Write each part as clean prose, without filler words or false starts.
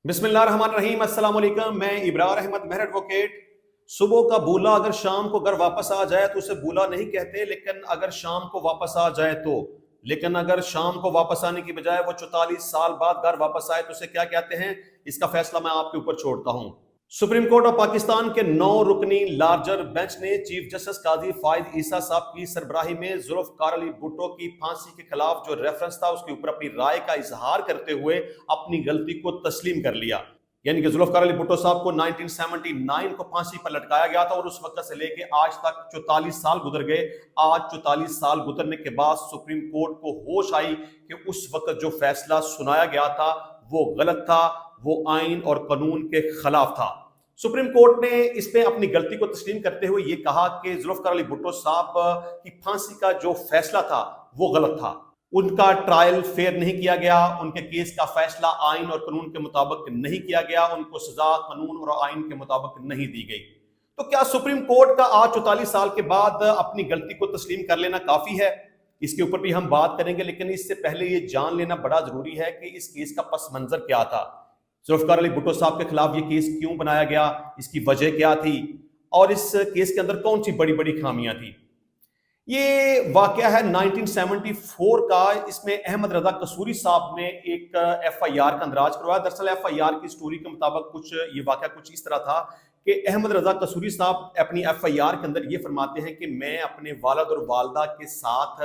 बिस्मिल्लाहिर्रहमानिर्रहीम। अस्सलाम वालेकुम। मैं इब्रार अहमद मेहर एडवोकेट। सुबह का बूला अगर शाम को घर वापस आ जाए तो उसे बूला नहीं कहते, लेकिन अगर शाम को वापस आ जाए तो अगर शाम को वापस आने की बजाय वो 44 साल बाद घर वापस आए तो उसे क्या कहते हैं, इसका फैसला मैं आपके ऊपर छोड़ता हूं। सुप्रीम कोर्ट ऑफ पाकिस्तान के 9 रुकनी लार्जर बेंच ने चीफ जस्टिस काजी फायद ईसा साहब की सरबराही में जुल्फकार अली भुट्टो की फांसी के खिलाफ जो रेफरेंस था उसके ऊपर अपनी राय का इजहार करते हुए अपनी गलती को तस्लीम कर लिया। यानी कि जुल्फकार अली भुट्टो साहब को 1979 को फांसी पर लटकाया गया था और उस वक्त से लेके आज तक 44 साल गुजर गए। आज 44 साल गुजरने के बाद सुप्रीम कोर्ट को होश आई कि उस वक्त जो फैसला सुनाया गया था वो गलत था, वो आइन और कानून के खिलाफ था। सुप्रीम कोर्ट ने इस पे अपनी गलती को तस्लीम करते हुए ये कहा कि जुल्फकार अली भुट्टो साहब की फांसी का जो फैसला था वो गलत था। उनका ट्रायल फेयर नहीं किया गया, उनके केस का फैसला आइन और कानून के मुताबिक नहीं किया गया, उनको सजा कानून और आइन के मुताबिक नहीं दी गई। तो क्या सुप्रीम कोर्ट का आज 44 साल के बाद अपनी गलती को तस्लीम कर लेना काफी है? इसके ऊपर भी हम बात करेंगे, लेकिन इससे पहले ये जान लेना बड़ा जरूरी है कि इस केस का पस मंजर क्या था। जुल्फकार अली भुट्टो साहब के खिलाफ ये केस क्यों बनाया गया, इसकी वजह क्या थी और इस केस के अंदर कौन सी बड़ी बड़ी खामियां थी। ये वाकया है 1974 का। इसमें अहमद रजा कसूरी साहब ने एक एफआईआर का अंदराज करवाया। दरअसल एफआईआर की स्टोरी के मुताबिक ये वाकया कुछ इस तरह था कि अहमद रजा कसूरी साहब अपनी एफआईआर के अंदर ये फरमाते हैं कि मैं अपने वालिद और वालदा के साथ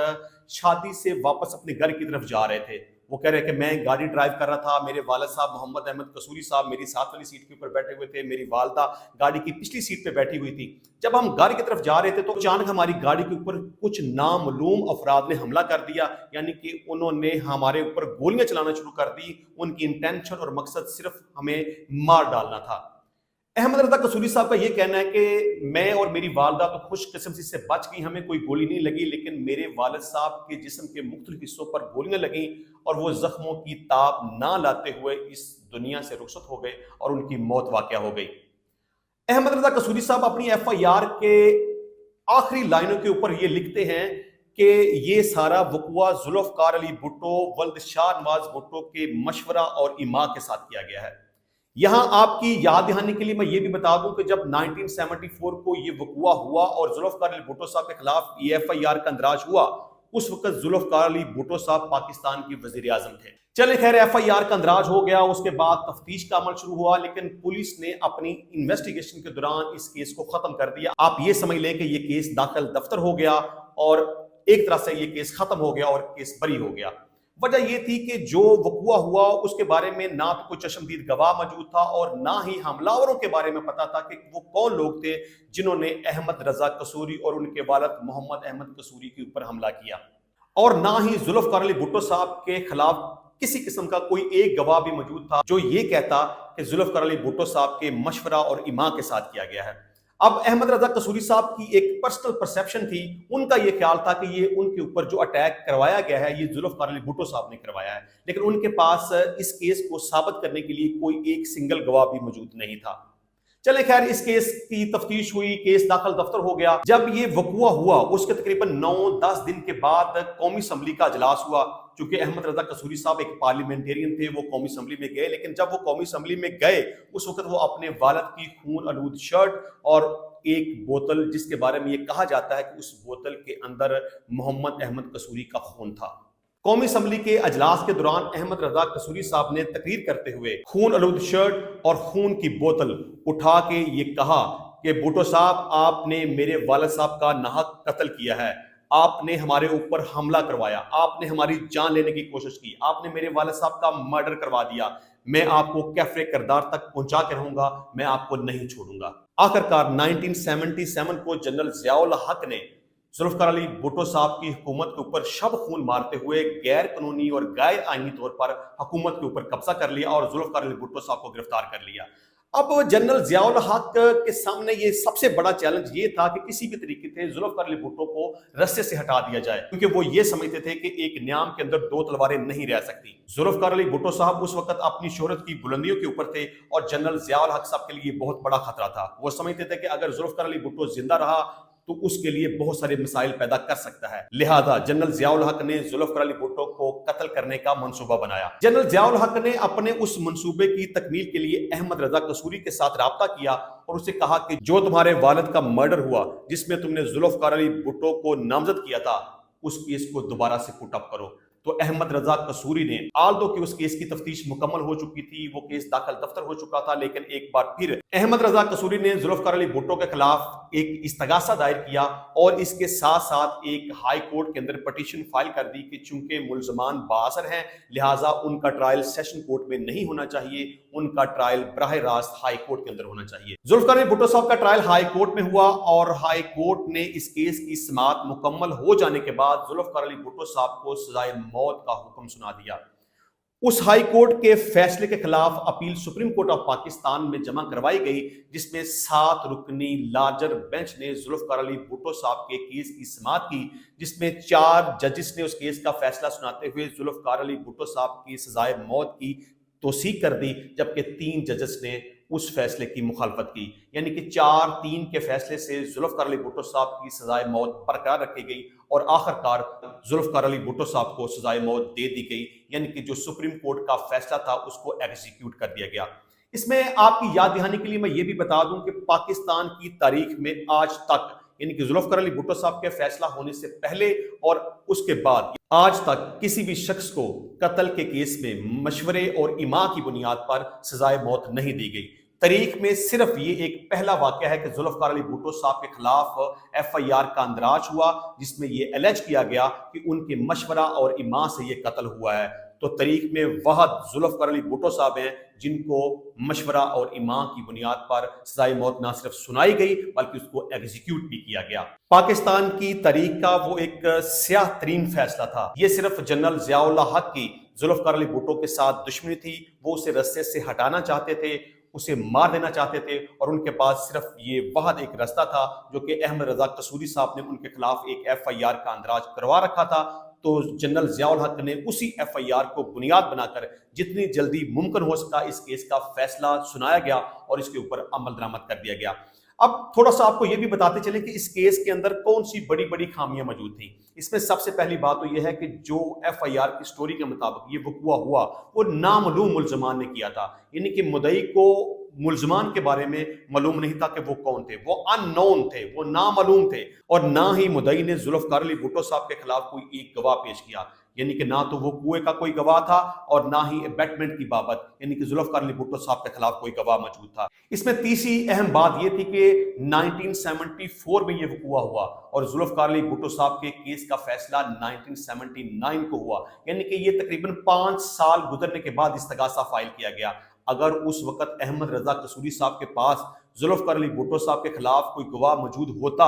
शादी से वापस अपने घर की तरफ जा रहे थे। वो कह रहे हैं कि मैं गाड़ी ड्राइव कर रहा था, मेरे वालिद साहब मोहम्मद अहमद कसूरी साहब मेरी साथ वाली सीट के ऊपर बैठे हुए थे, मेरी वालदा गाड़ी की पिछली सीट पे बैठी हुई थी। जब हम घर की तरफ जा रहे थे तो अचानक हमारी गाड़ी के ऊपर कुछ नामालूम अफराद ने हमला कर दिया, यानी कि उन्होंने हमारे ऊपर गोलियां चलाना शुरू कर दी। उनकी इंटेंशन और मकसद सिर्फ हमें मार डालना था। अहमद रजा कसूरी साहब का यह कहना है कि मैं और मेरी वालदा तो खुशकिस्मती से बच गई, हमें कोई गोली नहीं लगी, लेकिन मेरे वालिद साहब के जिस्म के मुख्तलिफ हिस्सों पर गोलियां लगीं और वो जख्मों की ताब ना लाते हुए इस दुनिया से रुखसत हो गए और उनकी मौत वाक़या हो गई। अहमद रजा कसूरी साहब अपनी एफआईआर के आखिरी लाइनों के ऊपर ये लिखते हैं कि ये सारा वक़ुआ जुल्फकार अली भुट्टो वल्द शाह नवाज भुट्टो के मशवरा और इमा के साथ किया गया है। यहां आपकी याद दहानी के लिए मैं ये भी बता दूं कि जब 1974 को ये वक़ुआ हुआ और जुल्फकार अली भुट्टो साहब के खिलाफ ये एफआईआर का अंदराज हुआ, उस वक्त जुल्फकार अली भुट्टो साहब पाकिस्तान के वजीर आजम थे। चले खैर, एफआईआर का अंदराज हो गया, उसके बाद तफ्तीश का अमल शुरू हुआ, लेकिन पुलिस ने अपनी इन्वेस्टिगेशन के दौरान इस केस को खत्म कर दिया। आप ये समझ लें कि ये केस दाखिल दफ्तर हो गया और एक तरह से ये केस खत्म हो गया और केस बरी हो गया। वजह यह थी कि जो वक़ुआ हुआ उसके बारे में ना तो कोई चश्मदीद गवाह मौजूद था और ना ही हमलावरों के बारे में पता था कि वो कौन लोग थे जिन्होंने अहमद रजा कसूरी और उनके वालिद मोहम्मद अहमद कसूरी के ऊपर हमला किया। और ना ही जुल्फकार अली भुट्टो साहब के खिलाफ किसी किस्म का कोई एक गवाह भी मौजूद था जो ये कहता कि जुल्फकार अली भुट्टो साहब के मशवरा और इमा के साथ किया गया है। अब अहमद रजा कसूरी साहब की एक पर्सनल परसेप्शन थी, उनका यह ख्याल था कि ये उनके ऊपर जो अटैक करवाया गया है ये जुल्फकार अली भुट्टो साहब ने करवाया है, लेकिन उनके पास इस केस को साबित करने के लिए कोई एक सिंगल गवाह भी मौजूद नहीं था। चले खैर, इस केस की तफ्तीश हुई, केस दाखिल दफ्तर हो गया। जब ये वक़ुआ हुआ उसके तकरीबन 9-10 दिन के बाद कौमी असम्बली का इजलास हुआ। चूंकि अहमद रजा कसूरी साहब एक पार्लियामेंटेरियन थे, वो कौमी असम्बली में गए, लेकिन जब वो कौमी असम्बली में गए उस वक्त वो अपने वालिद की खून आलूद शर्ट और एक बोतल, जिसके बारे में ये कहा जाता है कि उस बोतल के अंदर मोहम्मद अहमद कसूरी का खून था। कौमी असम्बली के अजलास के दौरान अहमद रजा कसूरी साहब ने तकरीर करते हुए खून आलूद शर्ट और खून की बोतल उठा के ये कहा कि भुट्टो साहब, आपने मेरे वालिद साहब का नाहक कत्ल किया है, आपने हमारे ऊपर हमला करवाया, आपने हमारी जान लेने की कोशिश की, आपने मेरे वालिद साहब का मर्डर करवा दिया, मैं आपको कैफरे करदार तक पहुंचा के रहूंगा, मैं आपको नहीं छोड़ूंगा। आखिरकार 1977 को जनरल ज़ियाउल हक ने जुल्फकार अली भुट्टो साहब की हुकूमत के ऊपर शब खून मारते हुए गैर कानूनी और गैर आईनी तौर पर हुकूमत के ऊपर कब्जा कर लिया और जुल्फकार अली भुट्टो साहब को गिरफ्तार कर लिया। अब जनरल ज़ियाउल हक के सामने ये सबसे बड़ा चैलेंज ये था कि किसी भी तरीके से जुल्फकार अली भुट्टो को रस्से से हटा दिया जाए, क्योंकि वो ये समझते थे कि एक न्याम के अंदर दो तलवारें नहीं रह सकती। जुल्फकार अली भुट्टो साहब उस वक्त अपनी शोहरत की बुलंदियों के ऊपर थे और जनरल ज़ियाउल हक साहब के लिए बहुत बड़ा खतरा था। वो समझते थे कि अगर जुल्फकार अली भुट्टो जिंदा रहा तो उसके लिए बहुत सारे मसाइल पैदा कर सकता है। लिहाजा जनरल ज़ियाउल हक ने जुल्फकार अली भुट्टो को कत्ल करने का मंसूबा बनाया। जनरल जियाउल हक ने अपने उस मंसूबे की तकमील के लिए अहमद रजा कसूरी के साथ राब्ता किया और उसे कहा कि जो तुम्हारे वालिद का मर्डर हुआ, जिसमें तुमने जुल्फकार अली भुट्टो को नामजद किया था, उस केस को दोबारा से पुट अप करो। तो अहमद रजा कसूरी ने, आल्दो कि उस केस की तफ्तीश मुकम्मल हो चुकी थी, वो केस दाखिल दफ्तर हो चुका था, लेकिन एक बार फिर अहमद रजा कसूरी ने जुल्फकार अली भुट्टो के खिलाफ एक इस्तगासा दायर किया और इसके साथ साथ एक हाई कोर्ट के अंदर पटिशन फाइल कर दी कि चूंकि मुल्जमान बाअसर हैं, लिहाजा उनका ट्रायल सेशन कोर्ट में नहीं होना चाहिए, उनका ट्रायल बराह रास्त हाई कोर्ट के अंदर होना चाहिए। जुल्फकार अली भुट्टो साहब का ट्रायल हाई कोर्ट में हुआ और हाई कोर्ट ने इस केस की समाअत मुकम्मल हो जाने के बाद जुल्फकार अली भुट्टो साहब को सजाए मौत का हुक्म सुना दिया। उस हाई कोर्ट के फैसले के खिलाफ appeal supreme court of Pakistan में जमा करवाई गई, जिसमें 7 रुकनी लार्जर बेंच ने जुल्फकार अली भुट्टो साहब के केस की समाअत की, जिसमें 4 जजेस ने उस केस का फैसला सुनाते हुए जुल्फकार अली भुट्टो साहब की सजाए मौत की तौसीक कर दी, जबकि 3 जजेस ने उस फैसले की मुखालफत की। यानी कि 4-3 के फैसले से जुल्फकार अली भुट्टो साहब की सजाए मौत बरकरार रखी गई और आखिरकार जुल्फकार अली भुट्टो साहब को सजाए मौत दे दी गई, यानी कि जो सुप्रीम कोर्ट का फैसला था उसको एग्जीक्यूट कर दिया गया। इसमें आपकी याद दहानी के लिए मैं ये भी बता दूं कि पाकिस्तान की तारीख में आज तक, यानी कि जुल्फकार अली भुट्टो साहब के फैसला होने से पहले और उसके बाद, आज तक किसी भी शख्स को कत्ल के केस में मशवरे और इमा की बुनियाद पर सजाए मौत नहीं दी गई। तारीख में सिर्फ ये एक पहला वाकया है कि जुल्फकार अली भुट्टो साहब के खिलाफ FIR का अंदराज हुआ, जिसमें ये एलेज किया गया कि उनके मशवरा और इमा से ये कत्ल हुआ है। तो तारीख में वाहद जुल्फकार अली भुट्टो साहब हैं जिनको मशवरा और इमा की बुनियाद पर सजाए मौत न सिर्फ सुनाई गई बल्कि उसको एग्जीक्यूट भी किया गया। पाकिस्तान की तारीख का वो एक स्याह तरीन फैसला था। ये सिर्फ जनरल जियाउल हक की जुल्फकार अली भुट्टो के साथ दुश्मनी थी, वो उसे रस्ते से हटाना चाहते थे, उसे मार देना चाहते थे और उनके पास सिर्फ ये वाहद एक रास्ता था जो कि अहमद रजा कसूरी साहब ने उनके खिलाफ एक FIR का अंदराज करवा रखा था। तो जनरल जियाउल हक ने उसी FIR को बुनियाद बनाकर जितनी जल्दी मुमकिन हो सका इस केस का फैसला सुनाया गया और इसके ऊपर अमल दरामद कर दिया गया। अब थोड़ा सा आपको ये भी बताते चले कि इस केस के अंदर कौन सी बड़ी बड़ी खामियां मौजूद थी। इसमें सबसे पहली बात तो यह है कि जो FIR की स्टोरी के मुताबिक ये वक़ुआ हुआ वो नामालूम मुल्जमान ने किया था, यानी कि मुद्दई को मुल्जमान के बारे में मालूम नहीं था कि वो कौन थे, वो अननोन थे, वो नामालूम थे। और ना ही मुद्दई ने जुल्फकार अली भुट्टो साहब के खिलाफ कोई एक गवाह पेश किया, यानी कि ना तो वो कुएं का कोई गवाह था और ना ही अबैटमेंट की बाबत, यानी कि जुल्फकार अली भुट्टो साहब के खिलाफ कोई गवाह मौजूद था। इसमें तीसरी अहम बात यह थी कि 1974 में ये वक़ुआ हुआ और जुल्फकार अली भुट्टो साहब के केस का फैसला 1979 को हुआ, यानी कि ये तकरीबन 5 साल गुजरने के बाद इस्तगासा फाइल किया गया। अगर उस वक्त अहमद रजा कसूरी साहब के पास जुल्फकार अली भुट्टो साहब के खिलाफ कोई गवाह मौजूद होता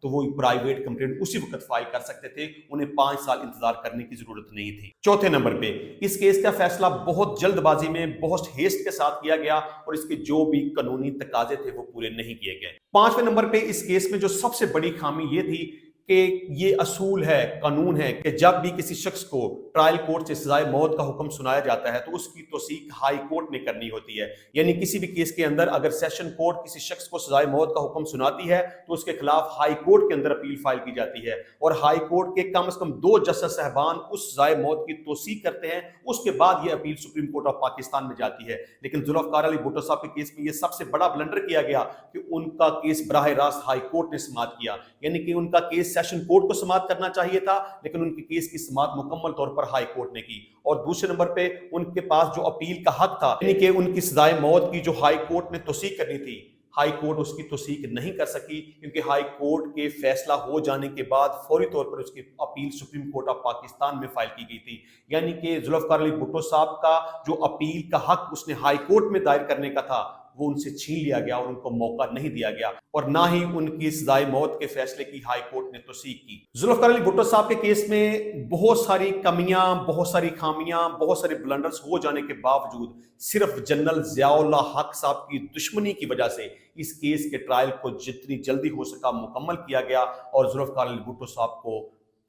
तो वो प्राइवेट कंप्लेंट उसी वक्त फाइल कर सकते थे, उन्हें 5 साल इंतजार करने की जरूरत नहीं थी। चौथे नंबर पे इस केस का फैसला बहुत जल्दबाजी में, बहुत हेस्ट के साथ किया गया और इसके जो भी कानूनी तकाजे थे वो पूरे नहीं किए गए। 5वें नंबर पे इस केस में जो सबसे बड़ी खामी ये थी कि ये असूल है, कानून है कि जब भी किसी शख्स को ट्रायल कोर्ट से सजाए मौत का हुक्म सुनाया जाता है तो उसकी तौसीक हाई कोर्ट ने करनी होती है। यानी किसी भी केस के अंदर अगर सेशन कोर्ट किसी शख्स को सजाए मौत का हुक्म सुनाती है तो उसके खिलाफ हाई कोर्ट के अंदर अपील फाइल की जाती है और हाई कोर्ट के कम से कम 2 जजेस साहबान उस सजाए मौत की तौसीक करते हैं। उसके बाद ये appeal supreme court of Pakistan में जाती है। लेकिन जुल्फकार अली भुट्टो साहब के केस में ये सबसे बड़ा ब्लंडर किया गया कि उनका केस बराह रास्त हाई कोर्ट ने समाअत किया, यानी कि उनका केस सेशन कोर्ट को समाअत करना चाहिए था, लेकिन उनके केस की समाअत मुकम्मल तौर पर हाई कोर्ट ने की। और दूसरे नंबर पे उनके पास जो अपील का हक था, यानी कि उनकी सजाए मौत की जो हाई कोर्ट ने तौसीक करनी थी, हाई कोर्ट उसकी तौसीक नहीं कर सकी क्योंकि हाई कोर्ट के फैसला हो जाने के बाद फौरी तौर पर उसकी appeal supreme court of Pakistan में फाइल की गई थी। यानी कि जुल्फकार अली भुट्टो साहब का जो अपील का हक उसने हाई कोर्ट में दायर करने का था वो उनसे छीन लिया गया और उनको मौका नहीं दिया गया और ना ही उनकी सजाए मौत के फैसले की हाई कोर्ट ने तौसीक की। जुल्फकार अली भुट्टो साहब के केस में बहुत सारी कमियां, बहुत सारी खामियां, बहुत सारे ब्लंडर्स हो जाने के बावजूद सिर्फ जनरल जियाउल हक साहब की दुश्मनी की वजह से इस केस के ट्रायल को जितनी जल्दी हो सका मुकम्मल किया गया और जुल्फकार अली भुट्टो साहब को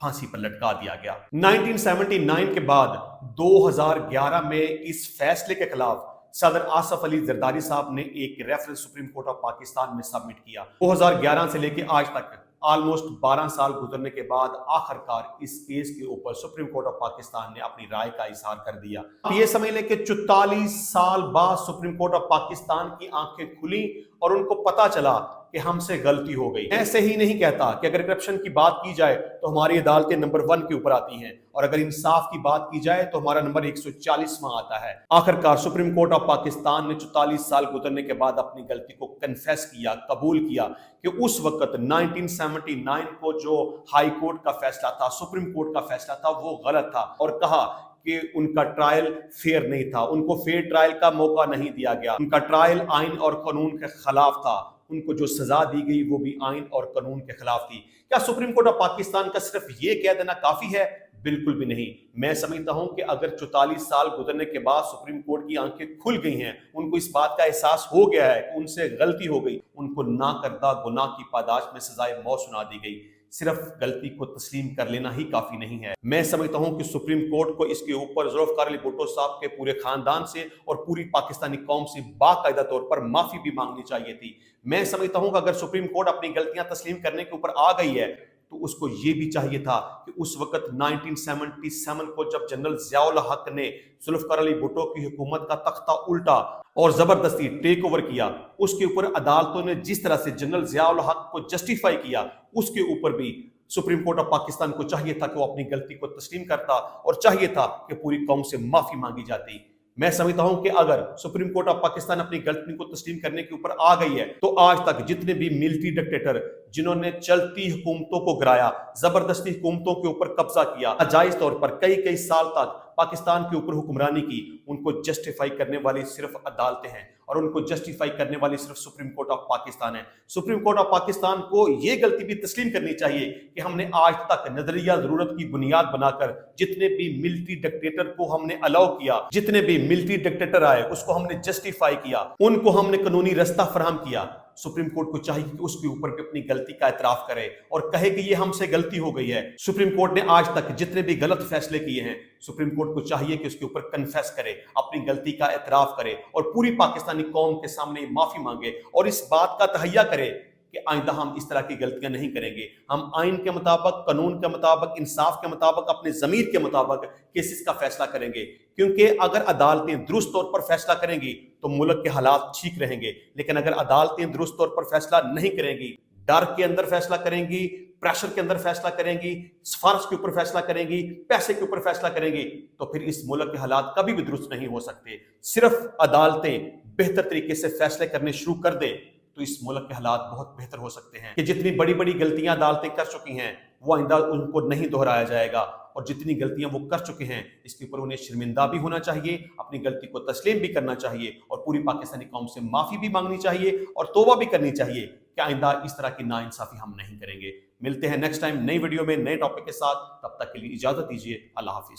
फांसी पर लटका दिया गया। 1979 के बाद 2011 में इस फैसले के खिलाफ सदर आसफ अली जरदारी साहब ने एक reference supreme court of Pakistan में सबमिट किया। 2011 से लेकर आज तक ऑलमोस्ट 12 साल गुजरने के बाद आखिरकार इस केस के ऊपर सुप्रीम कोर्ट ऑफ पाकिस्तान ने अपनी राय का इजहार कर दिया। आप ये समझ लें कि 44 साल बाद सुप्रीम कोर्ट ऑफ पाकिस्तान की आंखें खुली और उनको पता चला कि हमसे गलती हो गई। ऐसे ही नहीं कहता कि अगर करप्शन की बात की जाए तो हमारी अदालतें नंबर 1 के ऊपर आती हैं, और अगर इंसाफ की बात की जाए तो हमारा नंबर 140वां आता है। आखिरकार सुप्रीम कोर्ट ऑफ पाकिस्तान ने 44 साल गुजरने के बाद अपनी गलती को कन्फेस किया, कबूल किया कि उस वक्त 1979 को जो हाई कोर्ट का फैसला था, सुप्रीम कोर्ट का फैसला था, वो गलत था, और कहा कि उनका ट्रायल फेयर नहीं था, उनको फेयर ट्रायल का मौका नहीं दिया गया, उनका ट्रायल आइन और कानून के खिलाफ था, उनको जो सजा दी गई वो भी आइन और कानून के खिलाफ थी। क्या सुप्रीम कोर्ट ऑफ पाकिस्तान का सिर्फ ये कह देना काफी है? बिल्कुल भी नहीं। मैं समझता हूं कि अगर 44 साल गुजरने के बाद सुप्रीम कोर्ट की आंखें खुल गई हैं, उनको इस बात का एहसास हो गया है कि उनसे गलती हो गई, उनको ना करदा गुनाह की पादाश में सजाए मौत सुना दी गई, सिर्फ गलती को तस्लीम कर लेना ही काफी नहीं है। मैं समझता हूं कि सुप्रीम कोर्ट को इसके ऊपर जुल्फ़िकार अली भुट्टो साहब के पूरे खानदान से और पूरी पाकिस्तानी कौम से बाकायदा तौर पर माफी भी मांगनी चाहिए थी। मैं समझता हूं कि अगर सुप्रीम कोर्ट अपनी गलतियां तस्लीम करने के ऊपर आ गई है तो उसको ये भी चाहिए था कि उस वक्त 1977 को जब जनरल ज़िया-उल हक ने जुल्फ़िकार अली भुट्टो की हुकूमत का तख्ता उल्टा और जबरदस्ती टेक ओवर किया, उसके ऊपर अदालतों ने जिस तरह से जनरल ज़िया-उल हक को जस्टिफाई किया, उसके ऊपर भी सुप्रीम कोर्ट ऑफ पाकिस्तान को चाहिए था कि वो अपनी गलती को तस्लीम करता और चाहिए था कि पूरी कौम से माफी मांगी जाती। मैं समझता हूं कि अगर सुप्रीम कोर्ट ऑफ पाकिस्तान अपनी गलती को तस्लीम करने के ऊपर आ गई है तो आज तक जितने भी मिलिट्री डिक्टेटर जिन्होंने चलती हुकूमतों को गिराया, जबरदस्ती हुकूमतों के ऊपर कब्जा किया, नाजायज तौर पर कई कई साल तक पाकिस्तान के ऊपर हुक्मरानी की, उनको जस्टिफाई करने वाली सिर्फ अदालतें हैं और उनको जस्टिफाई करने वाली सिर्फ सुप्रीम कोर्ट ऑफ पाकिस्तान है। सुप्रीम कोर्ट ऑफ पाकिस्तान को यह गलती भी तस्लीम करनी चाहिए कि हमने आज तक नजरिया जरूरत की बुनियाद बनाकर जितने भी मिलिट्री डिक्टेटर को हमने अलाउ किया, जितने भी मिलिट्री डिक्टेटर आए उसको हमने जस्टिफाई किया, उनको हमने कानूनी रास्ता फराहम किया। सुप्रीम कोर्ट को चाहिए कि उसके ऊपर भी अपनी गलती का एतराफ करे और कहे कि ये हमसे गलती हो गई है। सुप्रीम कोर्ट ने आज तक जितने भी गलत फैसले किए हैं, सुप्रीम कोर्ट को चाहिए कि उसके ऊपर कन्फेस करे, अपनी गलती का एतराफ करे और पूरी पाकिस्तानी कौम के सामने माफी मांगे और इस बात का तहैया करे कि आइंदा हम इस तरह की गलतियां नहीं करेंगे। हम आइन के मुताबिक, कानून के मुताबिक, इंसाफ के मुताबिक, अपने ज़मीर के मुताबिक केसेस का फैसला करेंगे, क्योंकि अगर अदालतें दुरुस्त तौर पर फैसला करेंगी तो मुल्क के हालात ठीक रहेंगे। लेकिन अगर अदालतें दुरुस्त तौर पर फैसला नहीं करेंगी, डर के अंदर फैसला करेंगी, प्रेशर के अंदर फैसला करेंगी, सिफारिश के ऊपर फैसला करेंगी, पैसे के ऊपर फैसला करेंगी, तो फिर इस मुल्क के हालात कभी भी दुरुस्त नहीं हो सकते। सिर्फ अदालतें बेहतर तरीके से फैसले करने शुरू कर दें तो इस मुल्क के हालात बहुत बेहतर हो सकते हैं। कि जितनी बड़ी बड़ी गलतियां अदालतें कर चुकी हैं वो आइंदा उनको नहीं दोहराया जाएगा, और जितनी गलतियां वो कर चुके हैं इसके ऊपर उन्हें शर्मिंदा भी होना चाहिए, अपनी गलती को तस्लीम भी करना चाहिए और पूरी पाकिस्तानी कौम से माफी भी मांगनी चाहिए और तौबा भी करनी चाहिए कि आइंदा इस तरह की नाइंसाफी हम नहीं करेंगे। मिलते हैं नेक्स्ट टाइम नई वीडियो में नए टॉपिक के साथ, तब तक के लिए इजाजत दीजिए। अल्लाह हाफिज।